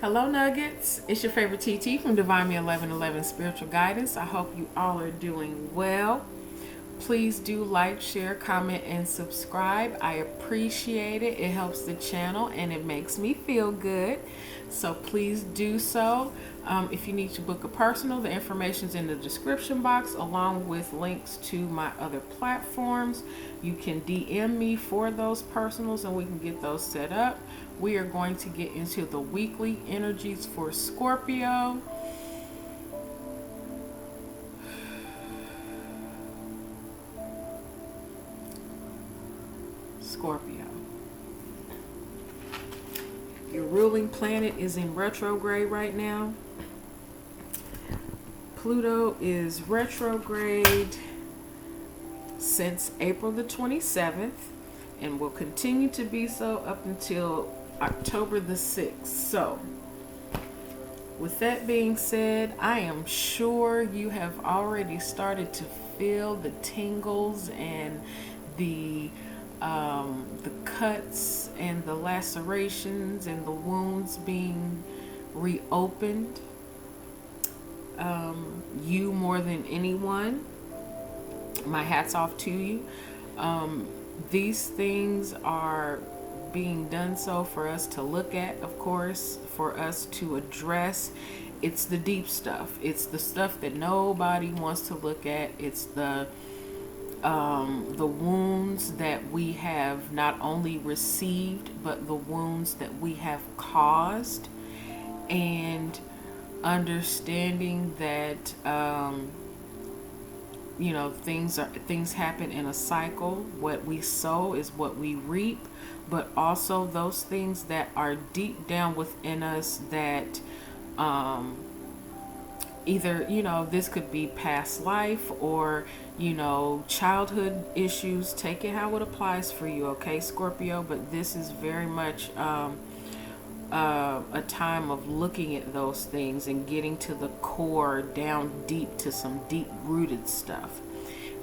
Hello, Nuggets. It's your favorite TT from Divine Me 1111 Spiritual Guidance. I hope you all are doing well. Please do like, share, comment, and subscribe. I appreciate it. It helps the channel and it makes me feel good. So please do so. If you need to book a personal, the information is in the description box along with links to my other platforms. You can DM me for those personals and we can get those set up. We are going to get into the weekly energies for Scorpio. Scorpio. Your ruling planet is in retrograde right now. Pluto is retrograde since April the 27th and will continue to be so up until October the 6th. So, with that being said, I am sure you have already started to feel the tingles and the cuts and the lacerations and the wounds being reopened. You more than anyone, my hat's off to you. These things are being done so for us to look at, of course, for us to address. It's the deep stuff. It's the stuff that nobody wants to look at. It's the wounds that we have not only received, but the wounds that we have caused, and understanding that things happen in a cycle. What we sow is what we reap, but also those things that are deep down within us that either, this could be past life or, childhood issues. Take it how it applies for you, okay, Scorpio? But this is very much a time of looking at those things and getting to the core, down deep to some deep-rooted stuff.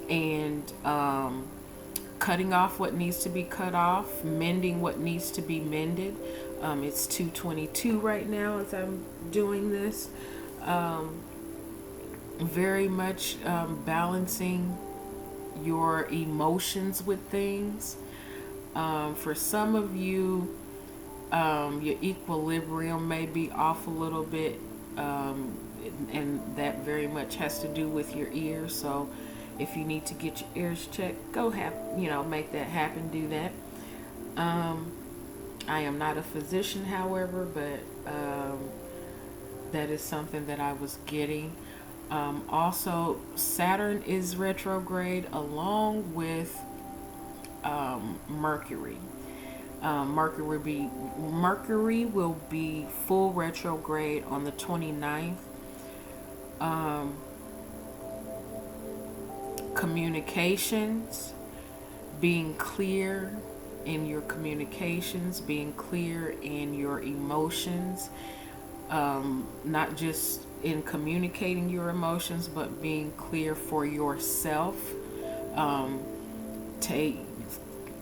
And cutting off what needs to be cut off, mending what needs to be mended. It's 2:22 right now as I'm doing this. Very much balancing your emotions with things. For some of you, your equilibrium may be off a little bit, and that very much has to do with your ears. So if you need to get your ears checked, go make that happen, do that. I am not a physician, however, but that is something that I was getting. Also, Saturn is retrograde along with Mercury. Mercury will be full retrograde on the 29th. Communications, being clear in your communications, being clear in your emotions, not just in communicating your emotions, but being clear for yourself.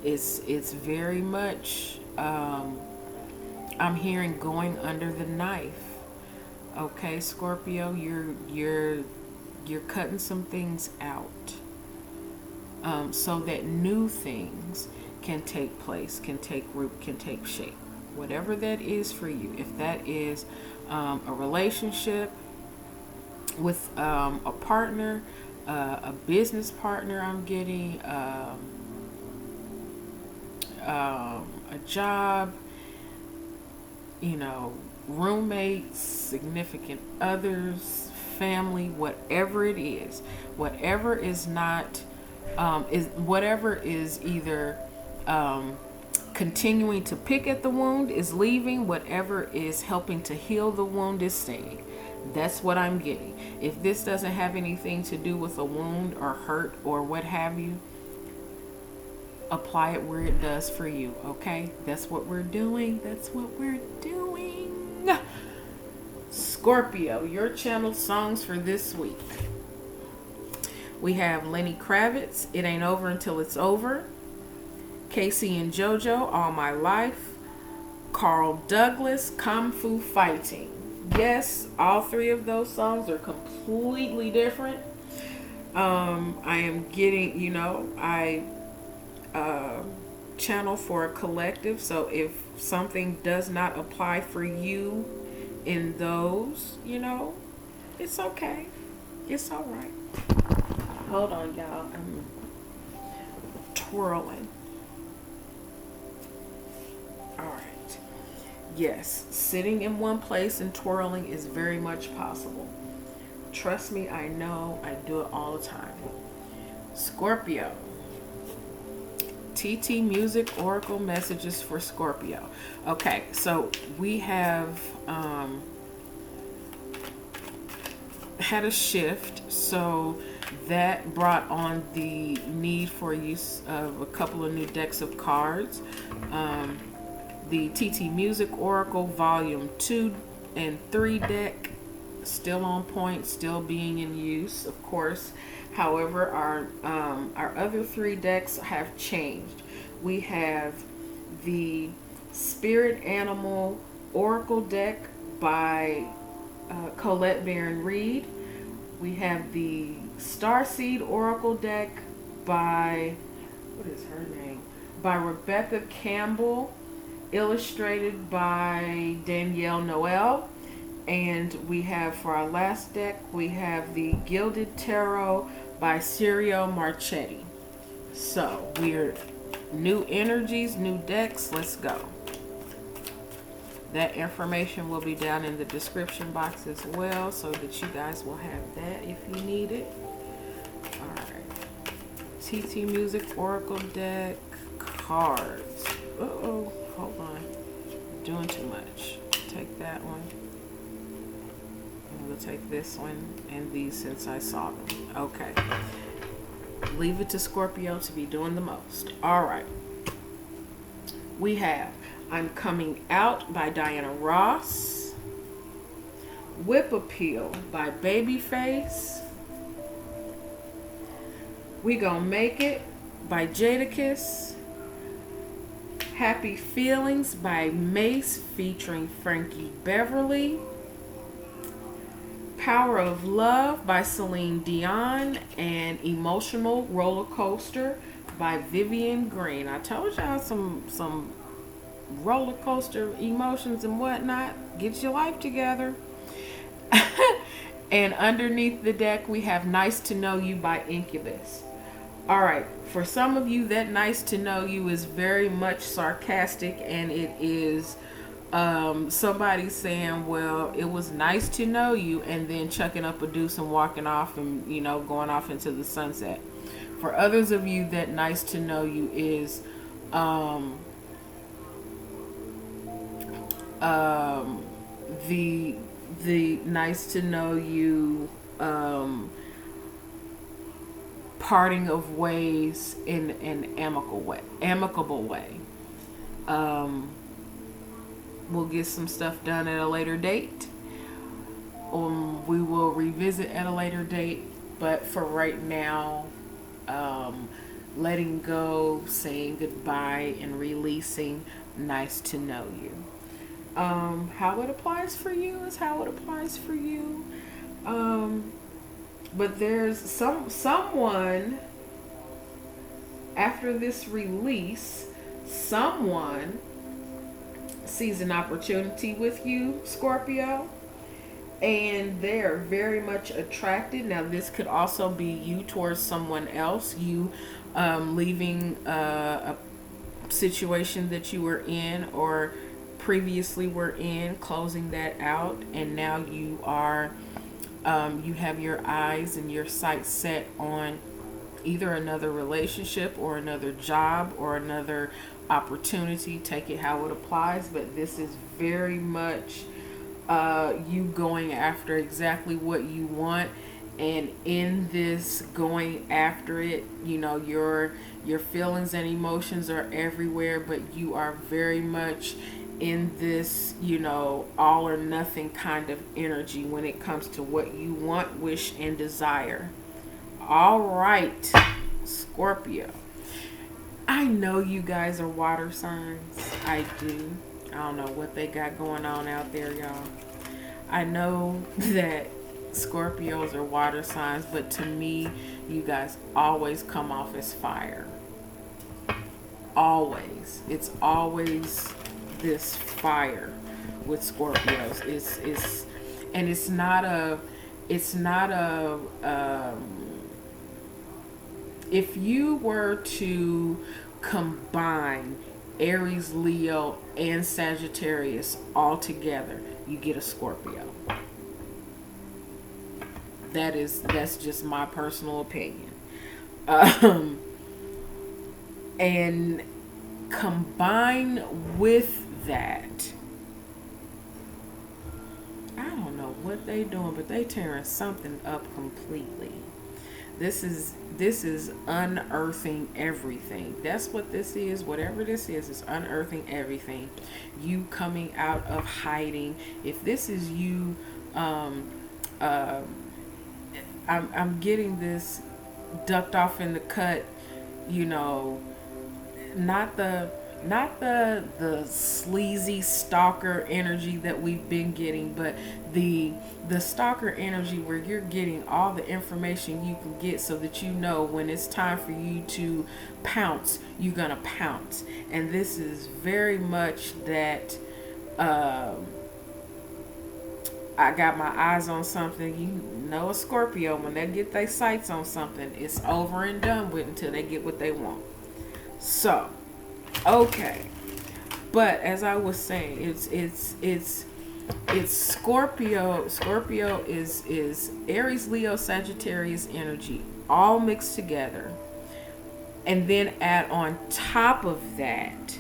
It's very much, I'm hearing going under the knife. Okay, Scorpio, you're cutting some things out, so that new things can take place, can take root, can take shape. Whatever that is for you. If that is a relationship with a partner, a business partner, I'm getting a job, roommates, significant others, family, whatever it is, whatever is not, whatever is either continuing to pick at the wound is leaving, whatever is helping to heal the wound is staying. That's what I'm getting. If this doesn't have anything to do with a wound or hurt or what have you, apply it where it does for you, okay? That's what we're doing. That's what we're doing. Scorpio, your channel songs for this week. We have Lenny Kravitz, It Ain't Over Until It's Over. Casey and JoJo, All My Life. Carl Douglas, Kung Fu Fighting. Yes, all three of those songs are completely different. I am getting, I channel for a collective. So if something does not apply for you in those, it's okay. It's all right. Hold on, y'all. I'm twirling. All right. Yes, sitting in one place and twirling is very much possible. Trust me, I know. I do it all the time. Scorpio. TT Music Oracle messages for Scorpio. Okay, so we have had a shift, so that brought on the need for use of a couple of new decks of cards. The TT Music Oracle Volume 2 and 3 deck, still on point, still being in use, of course. However, our other 3 decks have changed. We have the Spirit Animal Oracle deck by Colette Reid. We have the Starseed Oracle deck by, what is her name? By Rebecca Campbell, illustrated by Danielle Noel. And we have, for our last deck, we have the Gilded Tarot by Ciro Marchetti. So we're new energies, new decks. Let's go. That information will be down in the description box as well, so that you guys will have that if you need it. Alright. TT Music Oracle deck cards. Uh-oh. Hold on. I'm doing too much. Take that one. And we'll take this one and these since I saw them. Okay. Leave it to Scorpio to be doing the most. Alright. We have I'm Coming Out by Diana Ross. Whip Appeal by Babyface. We Gon' Make It by Jadakiss. Happy Feelings by Mace featuring Frankie Beverly. Power of Love by Celine Dion. And Emotional Roller Coaster by Vivian Green. I told y'all some roller coaster emotions and whatnot. Get your life together. And underneath the deck we have Nice to Know You by Incubus. Alright, for some of you, that Nice to Know You is very much sarcastic, and it is somebody saying, well, it was nice to know you, and then chucking up a deuce and walking off and, going off into the sunset. For others of you, that Nice to Know You is the nice to know you parting of ways in an amicable way. We'll get some stuff done at a later date. We will revisit at a later date, but for right now, letting go, saying goodbye, and releasing Nice to Know You. How it applies for you is how it applies for you. But there's someone after this release, someone sees an opportunity with you, Scorpio, and they're very much attracted. Now, this could also be you towards someone else, you leaving a situation that you were in or previously were in, closing that out, and now you are you have your eyes and your sights set on either another relationship or another job or another opportunity. Take it how it applies, but this is very much you going after exactly what you want. And in this going after it, your feelings and emotions are everywhere, but you are very much in this, all or nothing kind of energy when it comes to what you want, wish, and desire. All right, Scorpio. I know you guys are water signs. I do. I don't know what they got going on out there, y'all. I know that Scorpios are water signs, but to me, you guys always come off as fire. Always. It's always this fire with Scorpios. It's not a if you were to combine Aries, Leo, and Sagittarius all together, you get a Scorpio. That's just my personal opinion. And combine with that, I don't know what they doing, but they tearing something up completely. This is unearthing everything. That's what this is. Whatever this is unearthing everything. You coming out of hiding. If this is you, I'm getting this ducked off in the cut. You know, not the sleazy stalker energy that we've been getting, but the stalker energy where you're getting all the information you can get so that you know when it's time for you to pounce, you're gonna pounce. And this is very much that I got my eyes on something. You know, a Scorpio, when they get their sights on something, it's over and done with until they get what they want. So, okay. But as I was saying, it's Scorpio. Scorpio is Aries, Leo, Sagittarius energy all mixed together. And then add on top of that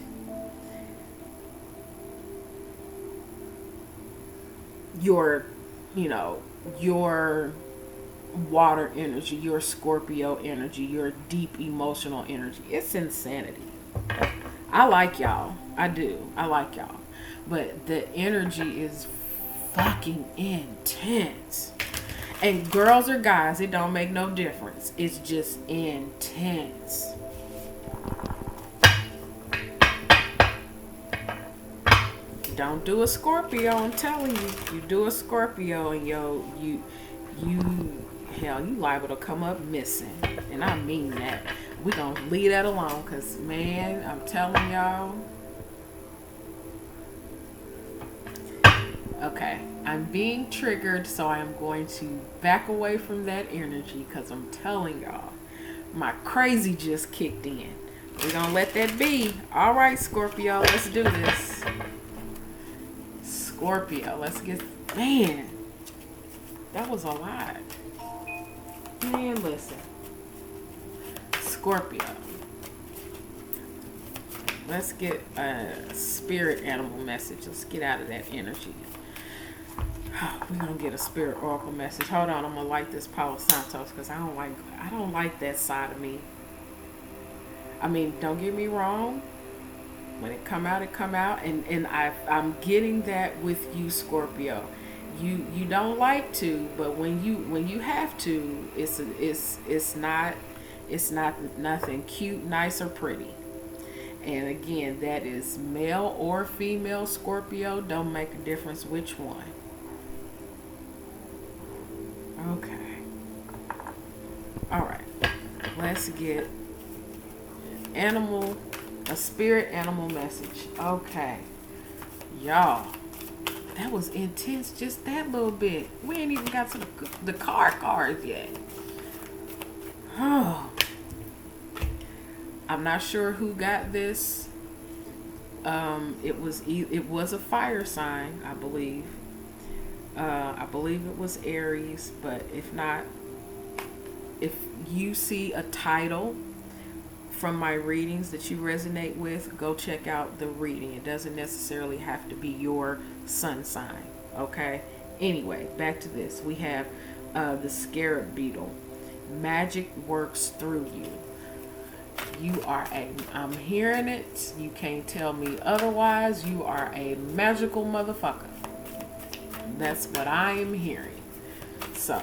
your water energy, your Scorpio energy, your deep emotional energy. It's insanity. I like y'all. I do. I like y'all. But the energy is fucking intense. And girls or guys, it don't make no difference. It's just intense. Don't do a Scorpio, I'm telling you. You do a Scorpio and you liable to come up missing. And I mean that. We gonna leave that alone, because man, I'm telling y'all. Okay, I'm being triggered, so I'm going to back away from that energy, because I'm telling y'all, my crazy just kicked in. We're gonna let that be. All right, Scorpio, let's do this. Scorpio, let's get, man, that was a lot. Man, listen. Scorpio. Let's get a spirit animal message. Let's get out of that energy. We're gonna get a spirit oracle message. Hold on, I'm gonna light this Palo Santos, because I don't like that side of me. I mean, don't get me wrong. When it come out, and I'm getting that with you, Scorpio. You don't like to, but when you have to, it's not nothing cute, nice, or pretty. And again, that is male or female Scorpio. Don't make a difference which one. Okay. All right. Let's get a spirit animal message. Okay. Y'all, that was intense, just that little bit. We ain't even got to the cards yet. Oh. I'm not sure who got this. It was a fire sign, I believe. I believe it was Aries, but if not, if you see a title from my readings that you resonate with, go check out the reading. It doesn't necessarily have to be your sun sign, okay? Anyway, back to this. We have the scarab beetle. Magic works through you. I'm hearing it. You can't tell me otherwise. You are a magical motherfucker. That's what I am hearing. So,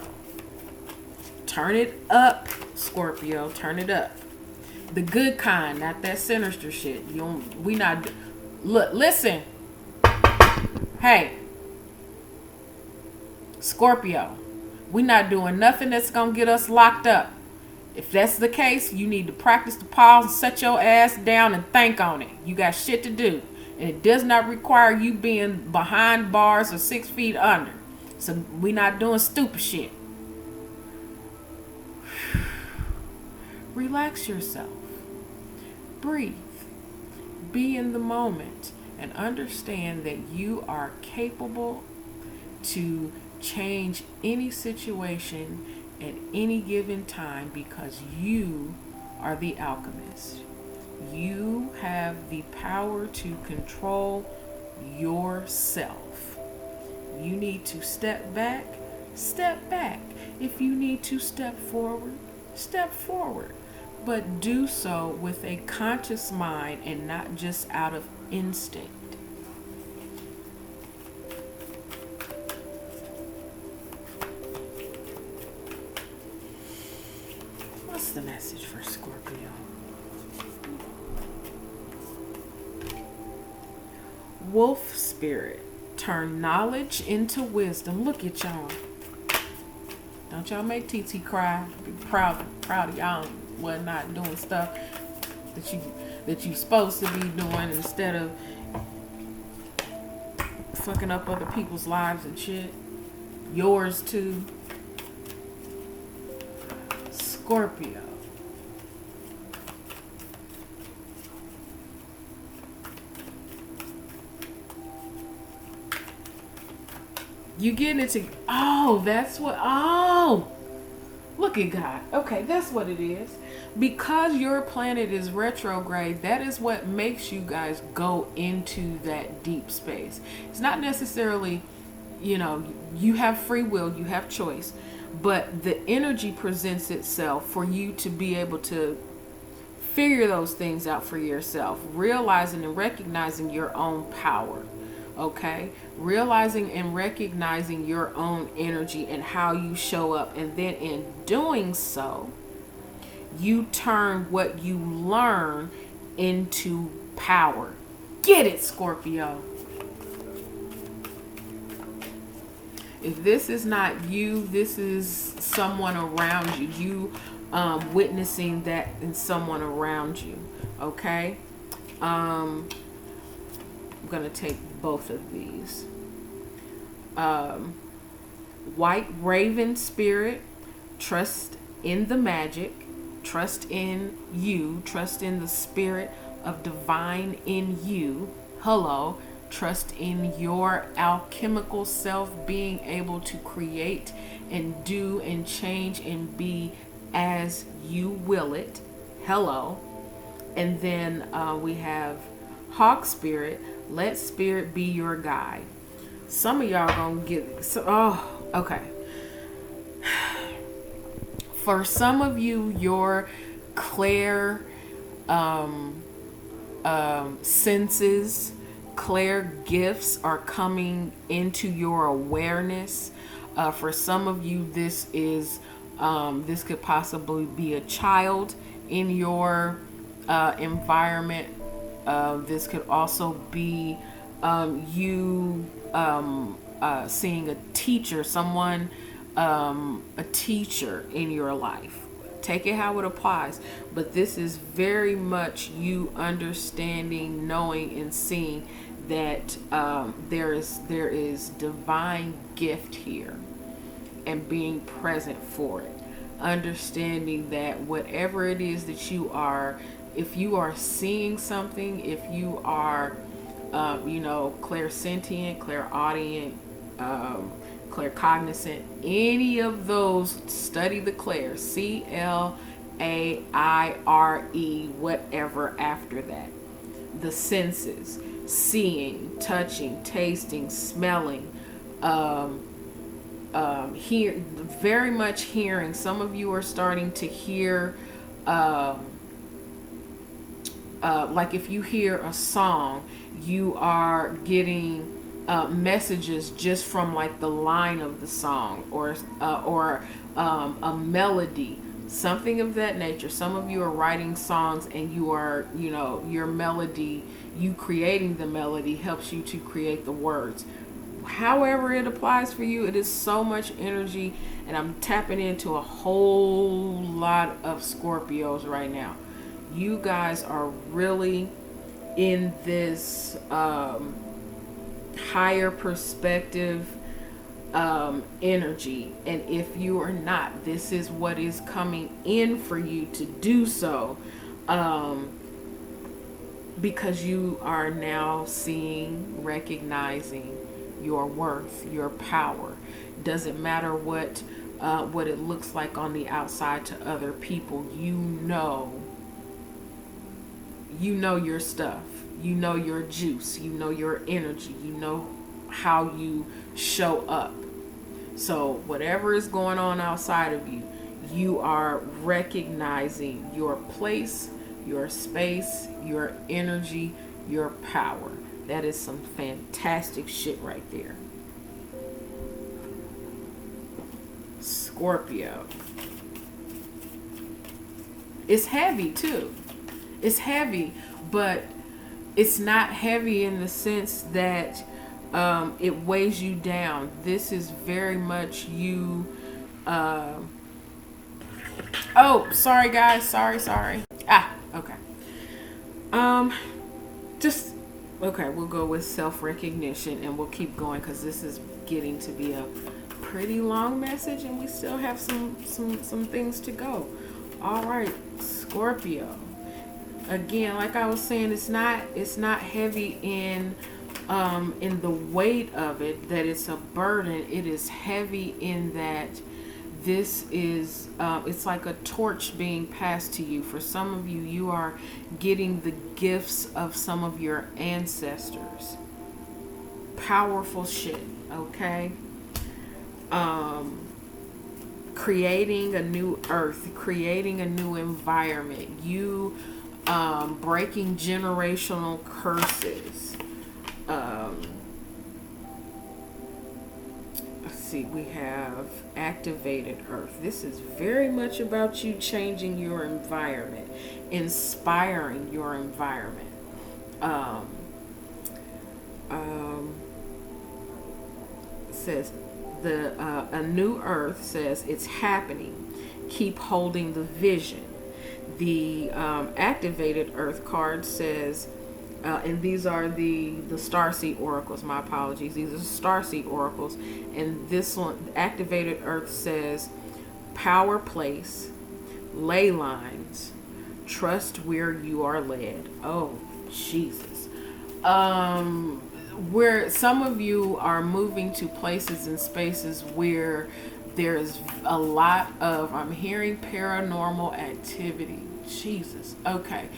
turn it up, Scorpio. Turn it up. The good kind, not that sinister shit. Listen. Hey, Scorpio, we not doing nothing that's gonna get us locked up. If that's the case, you need to practice the pause and set your ass down and think on it. You got shit to do. And it does not require you being behind bars or 6 feet under. So we not doing stupid shit. Relax yourself. Breathe. Be in the moment and understand that you are capable to change any situation at any given time because you are the alchemist. You have the power to control yourself. You need to step back, step back. If you need to step forward, step forward. But do so with a conscious mind and not just out of instinct. What's the message for Scorpio? Wolf spirit, turn knowledge into wisdom. Look at y'all. Don't y'all make TT cry. Be proud of y'all. What not doing stuff that you supposed to be doing instead of fucking up other people's lives and shit. Yours too. Scorpio. You getting it to, oh, that's what, oh, look at God. Okay, that's what it is. Because your planet is retrograde, that is what makes you guys go into that deep space. It's not necessarily, you have free will, you have choice, but the energy presents itself for you to be able to figure those things out for yourself, realizing and recognizing your own power. Okay, realizing and recognizing your own energy and how you show up, and then in doing so, you turn what you learn into power. Get it, Scorpio. If this is not you, this is someone around you. You witnessing that in someone around you. Okay. I'm gonna take both of these. White raven spirit, trust in the magic, trust in you, trust in the spirit of divine in you. Hello, trust in your alchemical self being able to create and do and change and be as you will it. Hello. And then we have hawk spirit, let spirit be your guide. Some of y'all gonna get okay. For some of you, your clair senses, clair gifts are coming into your awareness. For some of you, this is this could possibly be a child in your environment. This could also be you seeing a teacher, someone, a teacher in your life. Take it how it applies. But this is very much you understanding, knowing, and seeing that there is divine gift here and being present for it. Understanding that whatever it is that you are, if you are seeing something, if you are, clairsentient, clairaudient, claircognizant, any of those, study the clair, CLAIRE, whatever after that. The senses, seeing, touching, tasting, smelling, very much hearing. Some of you are starting to hear, like if you hear a song, you are getting messages just from like the line of the song, or a melody, something of that nature. Some of you are writing songs, and you are, your melody, you creating the melody helps you to create the words. however it applies for you, it is so much energy, and I'm tapping into a whole lot of Scorpios right now. You guys are really in this higher perspective energy, and if you are not, this is what is coming in for you to do so, because you are now seeing, recognizing your worth, your power. Doesn't matter what it looks like on the outside to other people. You know your stuff. You know your juice. You know your energy. You know how you show up. So whatever is going on outside of you, you are recognizing your place, your space, your energy, your power. That is some fantastic shit right there. Scorpio. It's heavy too. It's heavy, but it's not heavy in the sense that it weighs you down. This is very much you. Oh, sorry guys. Sorry. Okay. Okay, we'll go with self-recognition, and we'll keep going because this is getting to be a pretty long message, and we still have some things to go. All right, Scorpio. Again, like I was saying, it's not heavy in the weight of it, that it's a burden. It is heavy in that this is it's like a torch being passed to you. For some of you, you are getting the gifts of some of your ancestors. Powerful shit, okay? Creating a new earth, creating a new environment, you breaking generational curses. Let's see, we have activated earth. This is very much about you changing your environment, inspiring your environment. It says a new earth says it's happening. Keep holding the vision. The activated earth card says, and these are the Starseed oracles. My apologies. These are Starseed oracles, and this one, activated earth, says power place, ley lines, trust where you are led. Oh, Jesus. Where some of you are moving to places and spaces where there's a lot of, I'm hearing, paranormal activity. Jesus. Okay.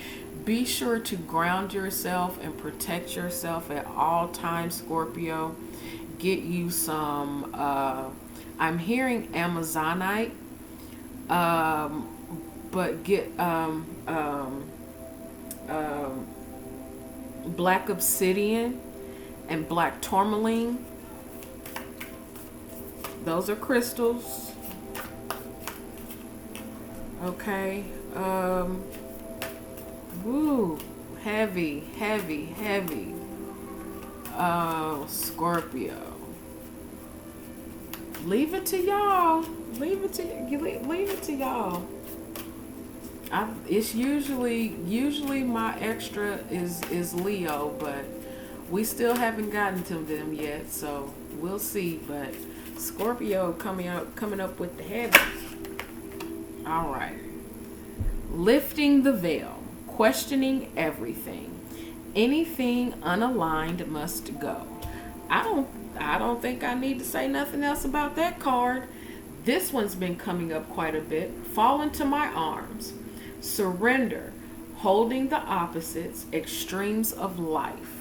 Be sure to ground yourself and protect yourself at all times, Scorpio. Get you some, I'm hearing Amazonite, but get black obsidian and black tourmaline. Those are crystals. Okay. Woo. Heavy. Oh, Scorpio. Leave it to y'all. Leave it to y'all. It's usually my extra is Leo, but we still haven't gotten to them yet, so we'll see. But Scorpio coming up with the heavy. All right. Lifting the veil, questioning everything. Anything unaligned must go. I don't think I need to say nothing else about that card. This one's been coming up quite a bit. Fall into my arms. Surrender. Holding the opposites. Extremes of life.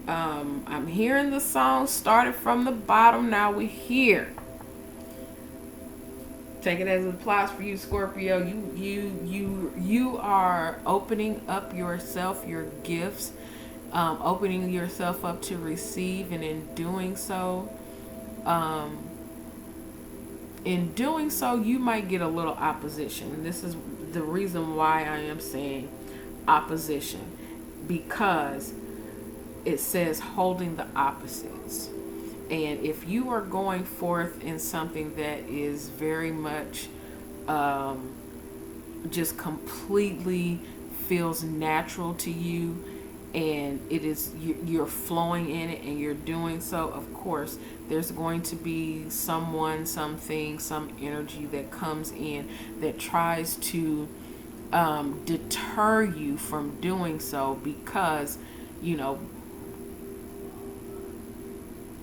I'm hearing the song started from the bottom. Now we're here. Take it as it applies for you, Scorpio. You are opening up yourself, your gifts, opening yourself up to receive, and in doing so, you might get a little opposition. This is the reason why I am saying opposition, because it says holding the opposites. And if you are going forth in something that is very much just completely feels natural to you, and it is you're flowing in it and you're doing so, of course there's going to be someone, something, some energy that comes in that tries to deter you from doing so, because you know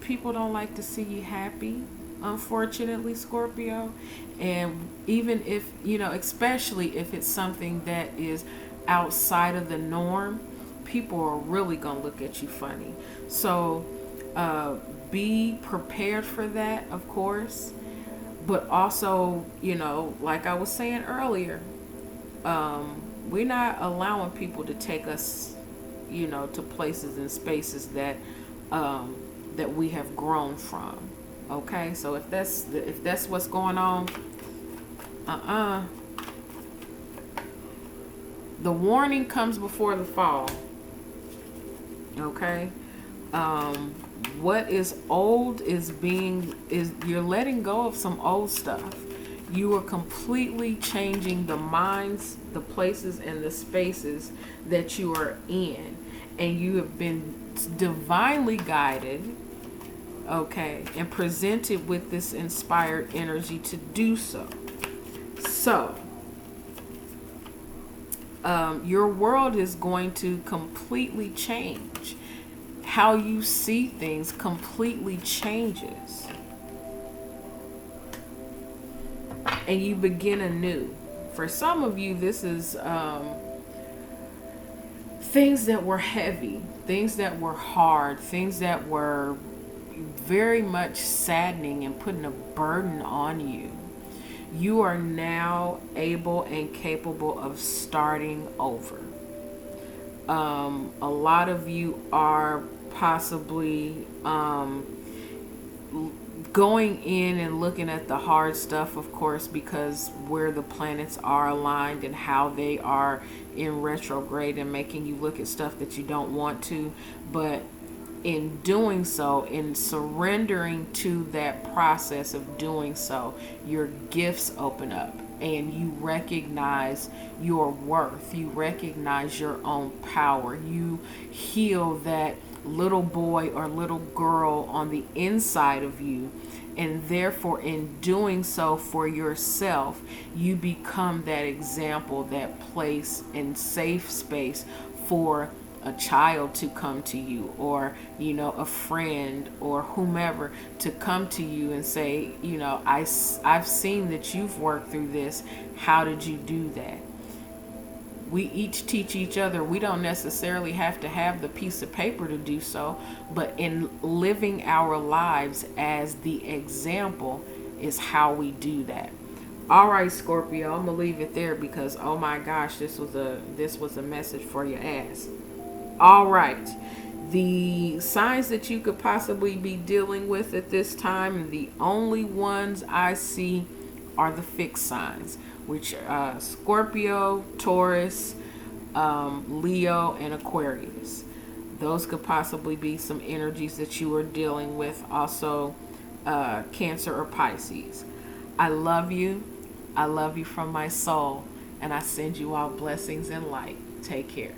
people don't like to see you happy, unfortunately, Scorpio. And even if, especially if it's something that is outside of the norm, people are really going to look at you funny. So be prepared for that, of course. But also, like I was saying earlier, we're not allowing people to take us, to places and spaces that that we have grown from. Okay, so if that's what's going on, the warning comes before the fall. Okay, what is old is you're letting go of some old stuff. You are completely changing the minds, the places, and the spaces that you are in, and you have been divinely guided, okay, and presented with this inspired energy to do so. So, your world is going to completely change. How you see things completely changes. And you begin anew. For some of you, this is things that were heavy, things that were hard, things that were very much saddening and putting a burden on you. You are now able and capable of starting over. A lot of you are possibly going in and looking at the hard stuff, of course, because where the planets are aligned and how they are in retrograde and making you look at stuff that you don't want to. But in doing so, in surrendering to that process of doing so, your gifts open up and you recognize your worth. You recognize your own power. You heal that little boy or little girl on the inside of you, and therefore in doing so for yourself, you become that example, that place and safe space for a child to come to you, or a friend or whomever to come to you and say, I've seen that you've worked through this. How did you do that? We each teach each other. We don't necessarily have to have the piece of paper to do so, but in living our lives as the example is how we do that. All right, Scorpio, I'm gonna leave it there because oh my gosh, this was a message for your ass. All right, the signs that you could possibly be dealing with at this time, the only ones I see are the fixed signs, which Scorpio, Taurus, Leo, and Aquarius. Those could possibly be some energies that you are dealing with. Also, Cancer or Pisces. I love you. I love you from my soul, and I send you all blessings and light. Take care.